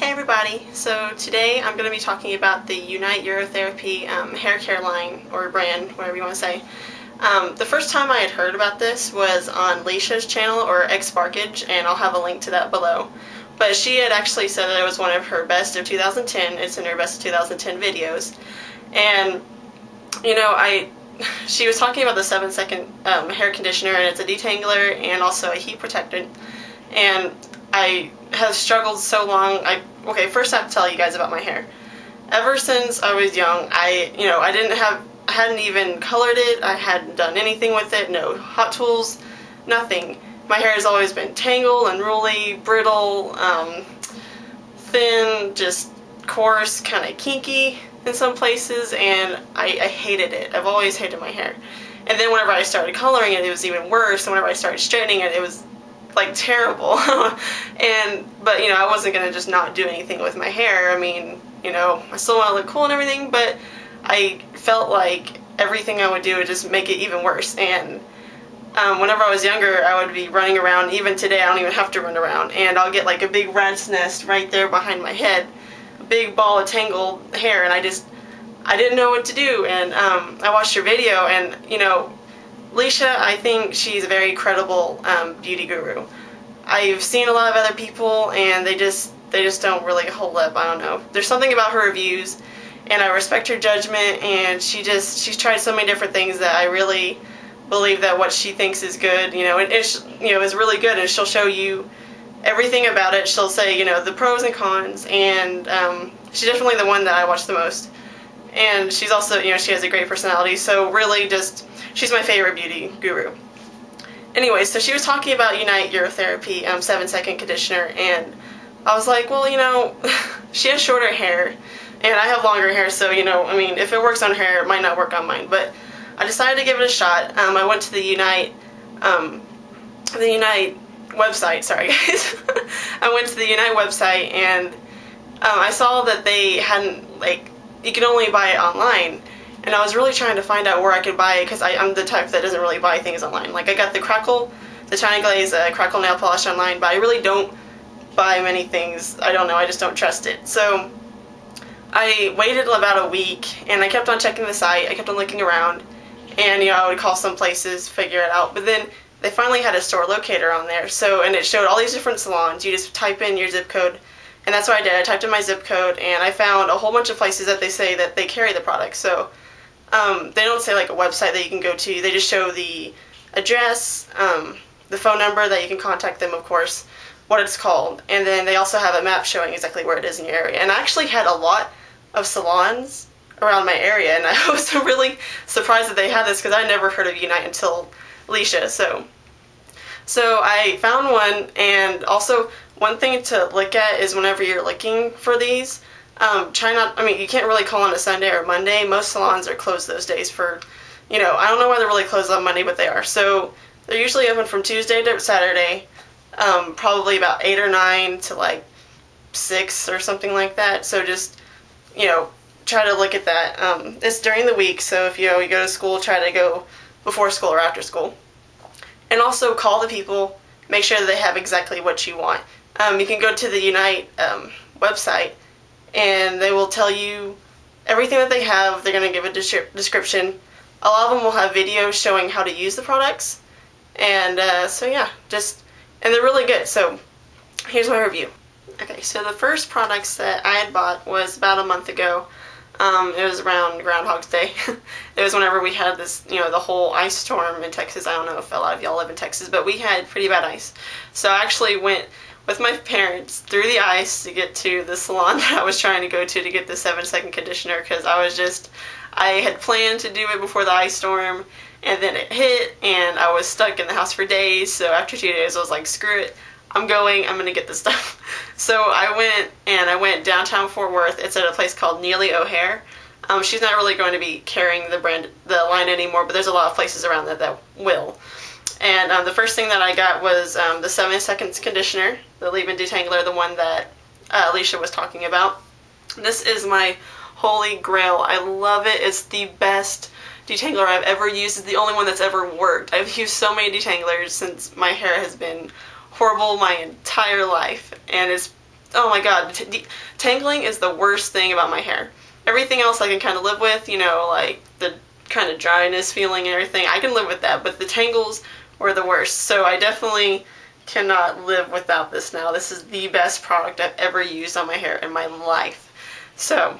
Hey everybody, so today I'm going to be talking about the UNITE Eurotherapy hair care line, or brand, whatever you want to say. The first time I had heard about this was on Leesha's channel, or xsparkage, and I'll have a link to that below. But she had actually said that it was one of her best of 2010, it's in her best of 2010 videos. And, you know, she was talking about the 7-second hair conditioner, and it's a detangler and also a heat protectant. And I have struggled so long. Okay, first I have to tell you guys about my hair. Ever since I was young, I hadn't even colored it, I hadn't done anything with it, no hot tools, nothing. My hair has always been tangled, unruly, brittle, thin, just coarse, kind of kinky in some places, and I hated it. I've always hated my hair. And then whenever I started coloring it, it was even worse, and whenever I started straightening it, it was like terrible. But you know, I wasn't gonna just not do anything with my hair. I mean, you know, I still want to look cool and everything, but I felt like everything I would do would just make it even worse. And whenever I was younger, I would be running around. Even today, I don't even have to run around, and I'll get like a big rat's nest right there behind my head, a big ball of tangled hair, and I didn't know what to do. And I watched her video, and you know, Leesha, I think she's a very credible beauty guru. I've seen a lot of other people, and they just don't really hold up. I don't know. There's something about her reviews, and I respect her judgment, and she's tried so many different things that I really believe that what she thinks is good, you know, is really good, and she'll show you everything about it. She'll say, you know, the pros and cons, and she's definitely the one that I watch the most. And she's also, you know, she has a great personality, so really she's my favorite beauty guru. Anyway, so she was talking about UNITE Eurotherapy 7-second conditioner, and I was like, well, you know, she has shorter hair, and I have longer hair, so, you know, I mean, if it works on her hair, it might not work on mine, but I decided to give it a shot. I went to the UNITE website, sorry guys. I went to the UNITE website, and I saw that they hadn't, like, you can only buy it online, and I was really trying to find out where I could buy it, because I'm the type that doesn't really buy things online. Like, I got the Crackle, the China Glaze Crackle nail polish online, but I really don't buy many things. I don't know, I just don't trust it. So I waited about a week, and I kept on checking the site, I kept on looking around, and you know, I would call some places, figure it out, but then they finally had a store locator on there, and it showed all these different salons. You just type in your zip code, and that's what I did. I typed in my zip code, and I found a whole bunch of places that they say that they carry the product. So they don't say like a website that you can go to. They just show the address, the phone number that you can contact them, of course, what it's called, and then they also have a map showing exactly where it is in your area. And I actually had a lot of salons around my area, and I was really surprised that they had this, because I never heard of UNITE until Leesha. So I found one, and also one thing to look at is whenever you're looking for these, you can't really call on a Sunday or Monday. Most salons are closed those days for, you know, I don't know why they're really closed on Monday, but they are. So they're usually open from Tuesday to Saturday, probably about 8 or 9 to like 6 or something like that. So just, you know, try to look at that. It's during the week, so if you go to school, try to go before school or after school. And also call the people, make sure that they have exactly what you want. You can go to the UNITE website, and they will tell you everything that they have. They're going to give a description. A lot of them will have videos showing how to use the products. And so yeah, and they're really good. So here's my review. Okay, so the first products that I had bought was about a month ago. It was around Groundhog's Day. It was whenever we had this, you know, the whole ice storm in Texas. I don't know if a lot of y'all live in Texas, but we had pretty bad ice. So I actually went with my parents through the ice to get to the salon that I was trying to go to get the 7-second conditioner, because I had planned to do it before the ice storm, and then it hit, and I was stuck in the house for days. So after 2 days, I was like, screw it. I'm gonna get this stuff. So I went downtown Fort Worth. It's at a place called Neely O'Hare. She's not really going to be carrying the line anymore, but there's a lot of places around that will. And the first thing that I got was the 7-second conditioner, the leave-in detangler, the one that Leesha was talking about. This is my holy grail. I love it. It's the best detangler I've ever used. It's the only one that's ever worked. I've used so many detanglers since my hair has been horrible my entire life, and oh my god, tangling is the worst thing about my hair. Everything else I can kind of live with, you know, like the kind of dryness feeling and everything, I can live with that, but the tangles were the worst. So I definitely cannot live without this now. This is the best product I've ever used on my hair in my life. So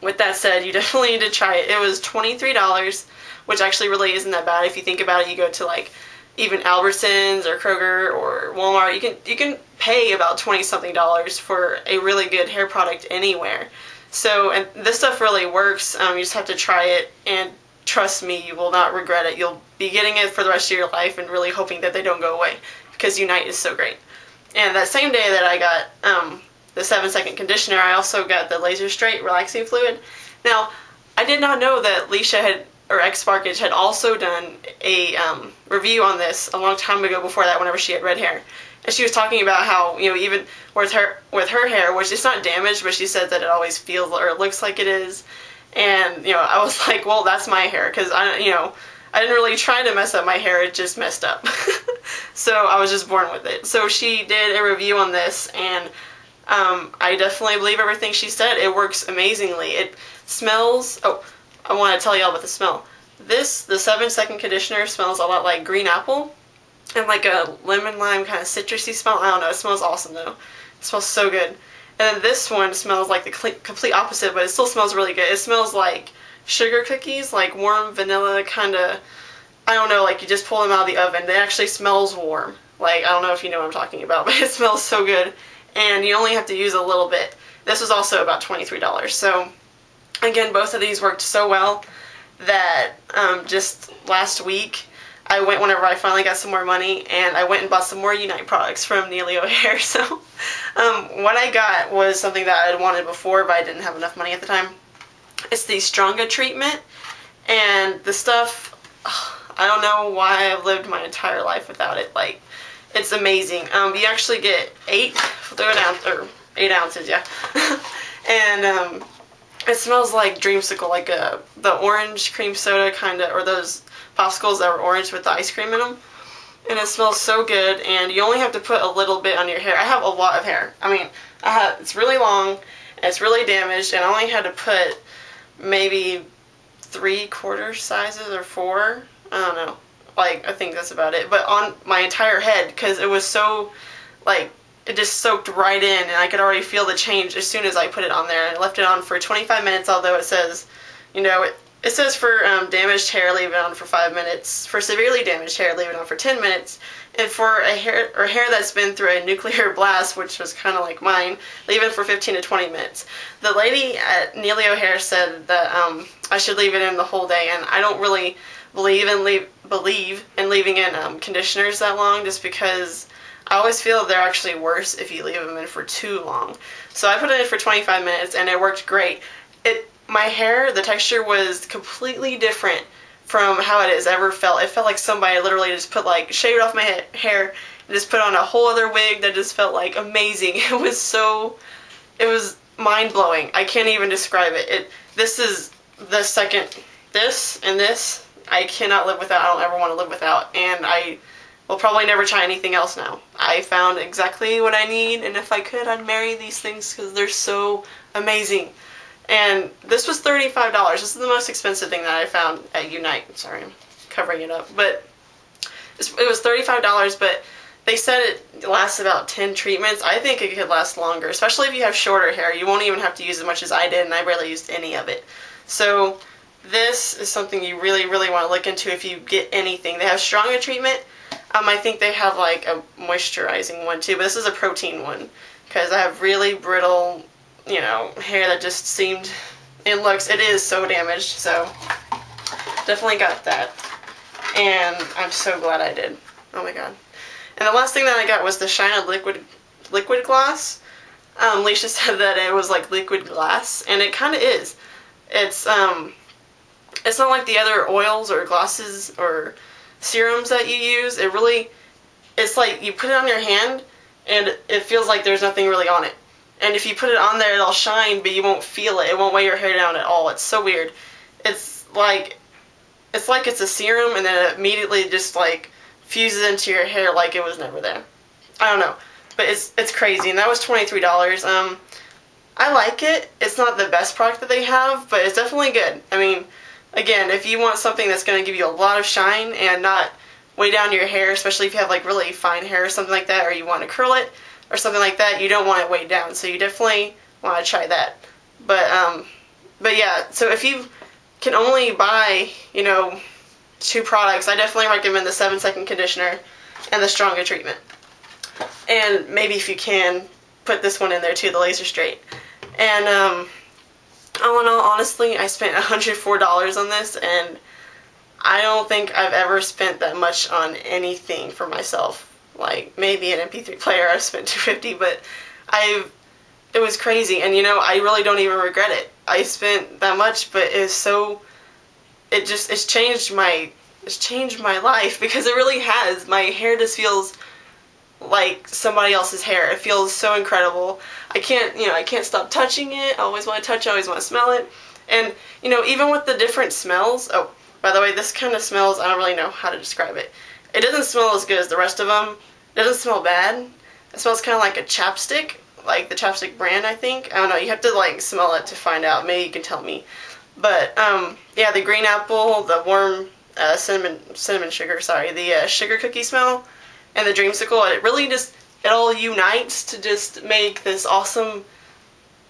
with that said, you definitely need to try it. It was $23, which actually really isn't that bad. If you think about it, you go to like even Albertsons or Kroger or Walmart, you can pay about 20-something dollars for a really good hair product anywhere. So, and this stuff really works. You just have to try it, and trust me, you will not regret it. You'll be getting it for the rest of your life and really hoping that they don't go away, because Unite is so great. And that same day that I got the 7-second conditioner, I also got the laser straight relaxing fluid. Now, I did not know that Leesha had, or xsparkage, had also done a review on this a long time ago before that, whenever she had red hair. And she was talking about how, you know, even with her hair, which is not damaged, but she said that it always feels or it looks like it is. And, you know, I was like, well, that's my hair, because I didn't really try to mess up my hair, it just messed up. So I was just born with it. So she did a review on this, and I definitely believe everything she said. It works amazingly. It smells, oh, I want to tell y'all about the smell. The 7-second conditioner smells a lot like green apple, and like a lemon lime kind of citrusy smell. I don't know, it smells awesome though. It smells so good. And then this one smells like the complete opposite, but it still smells really good. It smells like sugar cookies, like warm vanilla kind of, I don't know, like you just pull them out of the oven. It actually smells warm. Like, I don't know if you know what I'm talking about, but it smells so good. And you only have to use a little bit. This was also about $23. So, again, both of these worked so well that just last week, I went whenever I finally got some more money, and I went and bought some more Unite products from Neelio Hair. So what I got was something that I had wanted before, but I didn't have enough money at the time. It's the Stronga treatment, and the stuff, I don't know why I've lived my entire life without it. Like, it's amazing. You actually get 8 ounces, yeah. And it smells like dreamsicle, like the orange cream soda kind of, or those popsicles that were orange with the ice cream in them. And it smells so good, and you only have to put a little bit on your hair. I have a lot of hair. I mean, it's really long, and it's really damaged, and I only had to put maybe 3/4 sizes or 4. I don't know. Like, I think that's about it. But on my entire head, because it was so, like, it just soaked right in, and I could already feel the change as soon as I put it on there. And I left it on for 25 minutes, although it says, you know, it says for damaged hair, leave it on for 5 minutes. For severely damaged hair, leave it on for 10 minutes. And for a hair that's been through a nuclear blast, which was kind of like mine, leave it for 15 to 20 minutes. The lady at Neelio Hair said that I should leave it in the whole day, and I don't really believe in leaving in conditioners that long, just because I always feel they're actually worse if you leave them in for too long. So I put it in for 25 minutes, and it worked great. My hair, the texture was completely different from how it has ever felt. It felt like somebody literally just put, like, shaved off my hair and just put on a whole other wig that just felt like amazing. It was mind-blowing. I can't even describe it. This is the second, this and this, I cannot live without. I don't ever want to live without, and I will probably never try anything else now. I found exactly what I need, and if I could, I'd marry these things because they're so amazing. And this was $35. This is the most expensive thing that I found at Unite. Sorry, I'm covering it up. But it was $35, but they said it lasts about 10 treatments. I think it could last longer, especially if you have shorter hair. You won't even have to use as much as I did, and I barely used any of it. So this is something you really, really want to look into if you get anything. They have Stronga treatment. I think they have like a moisturizing one too, but this is a protein one because I have really brittle, you know, hair that just seemed, it is so damaged, so definitely got that, and I'm so glad I did. Oh my god. And the last thing that I got was the Shine liquid gloss. Leesha said that it was like liquid glass, and it kind of is. It's not like the other oils or glosses or serums that you use. It's like you put it on your hand, and it feels like there's nothing really on it. And if you put it on there, it'll shine, but you won't feel it. It won't weigh your hair down at all. It's so weird. It's like it's a serum, and then it immediately just like fuses into your hair like it was never there. I don't know. but it's crazy, and that was $23. I like it. It's not the best product that they have, but it's definitely good. I mean, again, if you want something that's going to give you a lot of shine and not weigh down your hair, especially if you have like really fine hair or something like that, or you want to curl it or something like that, you don't want it weighed down. So you definitely want to try that. But yeah, so if you can only buy, you know, 2 products, I definitely recommend the 7-second conditioner and the stronger treatment. And maybe if you can, put this one in there too, the laser straight. And all in all, honestly, I spent $104 on this, and I don't think I've ever spent that much on anything for myself. Like, maybe an MP3 player, I've spent $250, but it was crazy, and you know, I really don't even regret it. I spent that much, but it's changed my life, because it really has. My hair just feels like somebody else's hair. It feels so incredible. I can't stop touching it. I always want to touch it, I always want to smell it. And, you know, even with the different smells, oh, by the way, this kind of smells, I don't really know how to describe it. It doesn't smell as good as the rest of them. It doesn't smell bad. It smells kind of like a chapstick, like the chapstick brand, I think. I don't know, you have to like smell it to find out. Maybe you can tell me. But, yeah, the green apple, the warm cinnamon sugar, sorry, the sugar cookie smell, and the dreamsicle, it really just, it all unites to just make this awesome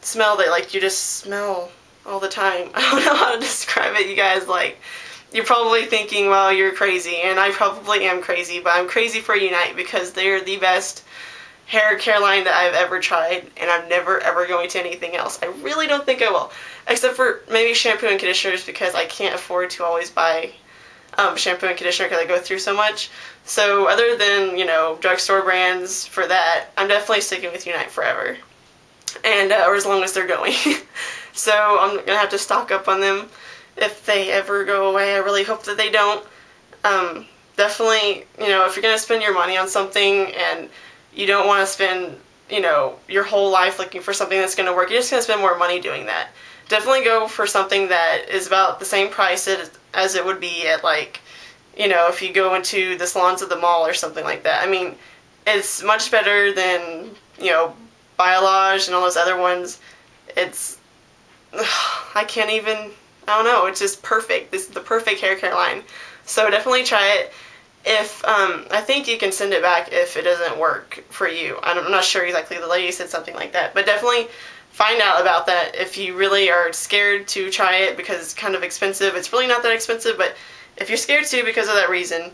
smell that, like, you just smell all the time. I don't know how to describe it, you guys. Like, you're probably thinking, well, you're crazy, and I probably am crazy, but I'm crazy for Unite because they're the best hair care line that I've ever tried, and I'm never ever going to anything else. I really don't think I will, except for maybe shampoo and conditioners, because I can't afford to always buy shampoo and conditioner because I go through so much. So other than, you know, drugstore brands for that, I'm definitely sticking with Unite forever, and or as long as they're going. So I'm gonna have to stock up on them if they ever go away. I really hope that they don't. Definitely, you know, if you're gonna spend your money on something and you don't want to spend, you know, your whole life looking for something that's gonna work, you're just gonna spend more money doing that. Definitely go for something that is about the same price as it would be at, like, you know, if you go into the salons of the mall or something like that. I mean, it's much better than, you know, Biolage and all those other ones. It's, I can't even, I don't know, it's just perfect. This is the perfect hair care line. So definitely try it. If, I think you can send it back if it doesn't work for you. I'm not sure exactly, the lady said something like that, but definitely find out about that if you really are scared to try it because it's kind of expensive. It's really not that expensive, but if you're scared to because of that reason,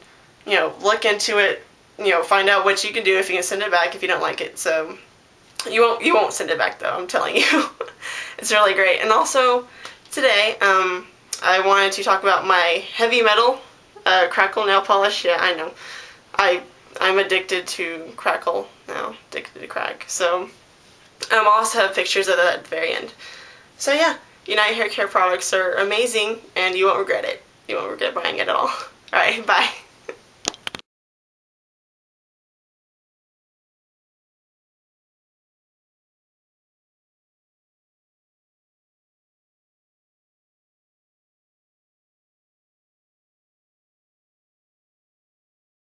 you know, look into it, you know, find out what you can do if you can send it back if you don't like it. So you won't send it back though, I'm telling you. It's really great. And also today, I wanted to talk about my heavy metal Crackle nail polish. Yeah, I know. I'm addicted to Crackle now, addicted to crack. So I'll also have pictures of that at the very end. So yeah, Unite hair care products are amazing, and you won't regret it. You won't regret buying it at all. Alright, bye.